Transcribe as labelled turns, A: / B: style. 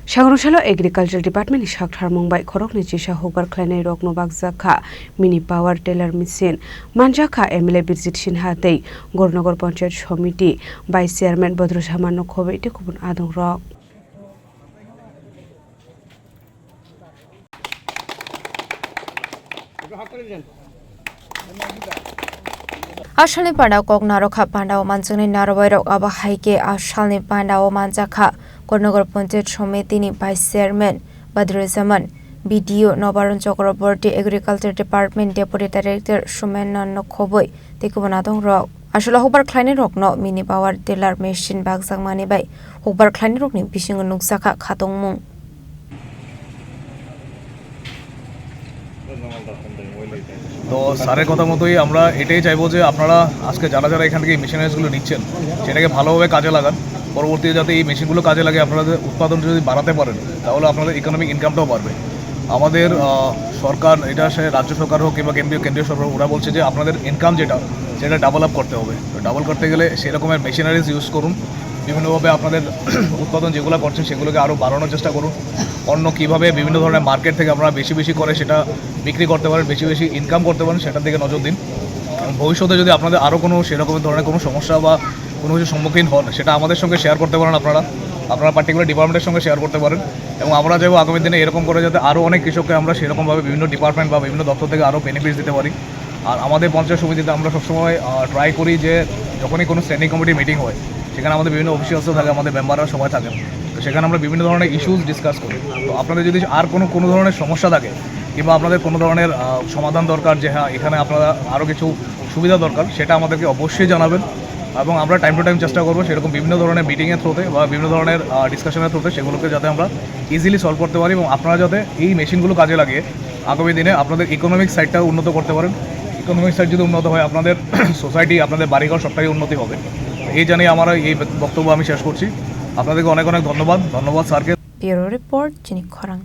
A: Sangrosalo Agriculture Department ni Shakthar Mumbai Khorok ni Chisha Hogar Klanei Rokno Bakjakha Mini Power Tiller Machine Manjakha MLA Birjit Sinha Tei Gornogor Panchayat Committee Vice Chairman Badru Samanno Khobe ite kubun adong rok
B: Asalni pandao kok narokha pandao manjungni narobairok aba haike asalni pandao manjakha Gornogor Panchayat Committee ni Vice Chairman Badru Zaman BDO Nobaron Chakraborty Agriculture Department Deputy Director Sumenanno Khoboi tekubon adong rok Asala Hogar Klanei Rokno Mini Power Tiller Machine Bakjakmani bai Hogar Klanei Rokni bisingo nuksakha khatongmung
C: তো স্যারের কথা মতোই আমরা এটাই চাইবো যে আপনারা আজকে যারা যারা এখান থেকে এই মেশিনারিজগুলো নিচ্ছেন সেটাকে ভালোভাবে কাজে লাগান পরবর্তীতে যাতে এই মেশিনগুলো কাজে লাগে আপনাদের উৎপাদন যদি বাড়াতে পারেন তাহলে আপনাদের ইকোনমিক ইনকামটাও বাড়বে আমাদের সরকার এটা সে রাজ্য সরকার হোক কিংবা কেন্দ্রীয় সরকার ওরা বলছে যে আপনাদের ইনকাম সেটা ডাবল আপ করতে হবে তো ডাবল করতে গেলে সেরকমের মেশিনারিজ ইউজ করুন বিভিন্নভাবে আপনাদের উৎপাদন যেগুলো করছেন সেগুলোকে আরও বাড়ানোর চেষ্টা করুন অন্য কীভাবে বিভিন্ন ধরনের মার্কেট থেকে আপনারা বেশি বেশি করে সেটা বিক্রি করতে পারেন বেশি বেশি ইনকাম করতে পারেন সেটার দিকে নজর দিন ভবিষ্যতে যদি আপনাদের আরও কোনো সেরকম ধরনের কোনো সমস্যা বা কোনো কিছু সম্মুখীন হন সেটা আমাদের সঙ্গে শেয়ার করতে পারেন আপনারা পার্টিকুলার ডিপার্টমেন্টের সঙ্গে শেয়ার করতে পারেন এবং আমরা চাইবো আগামী দিনে এরকম করে যাতে আরও অনেক কৃষককে আমরা সেরকমভাবে বিভিন্ন ডিপার্টমেন্ট বা বিভিন্ন দপ্তর থেকে আরও বেনিফিট দিতে পারি আর আমাদের পঞ্চায়েত সমিতিতে আমরা সবসময় ট্রাই করি যে যখনই কোনো স্ট্যান্ডিং কমিটি মিটিং হয় সেখানে আমাদের বিভিন্ন অফিসিয়ালসও থাকে আমাদের মেম্বাররা সবাই থাকেন তো সেখানে আমরা বিভিন্ন ধরনের ইস্যুস ডিসকাস করি তো আপনাদের যদি আর কোনো ধরনের সমস্যা থাকে কিংবা আপনাদের কোনো ধরনের সমাধান দরকার যে হ্যাঁ এখানে আপনারা আরও কিছু সুবিধা দরকার সেটা আমাদেরকে অবশ্যই জানাবেন এবং আমরা টাইম টু টাইম চেষ্টা করবো সেরকম বিভিন্ন ধরনের মিটিংয়ের থ্রুতে বা বিভিন্ন ধরনের ডিসকাশনের থ্রুতে সেগুলোকে যাতে আমরা ইজিলি সলভ করতে পারি এবং আপনারা যাতে এই মেশিনগুলো কাজে লাগিয়ে আগামী দিনে আপনাদের ইকোনমিক সাইডটা উন্নত করতে পারেন ইকোনমিক সাইড যদি উন্নত হয় আপনাদের সোসাইটি আপনাদের বাড়িঘর সবটাই উন্নতি হবে এই জানিয়ে আমার এই বক্তব্য আমি শেষ করছি আপনাদেরকে অনেক অনেক ধন্যবাদ স্যারকে
B: ব্যুরো রিপোর্ট চিনিক খরাং।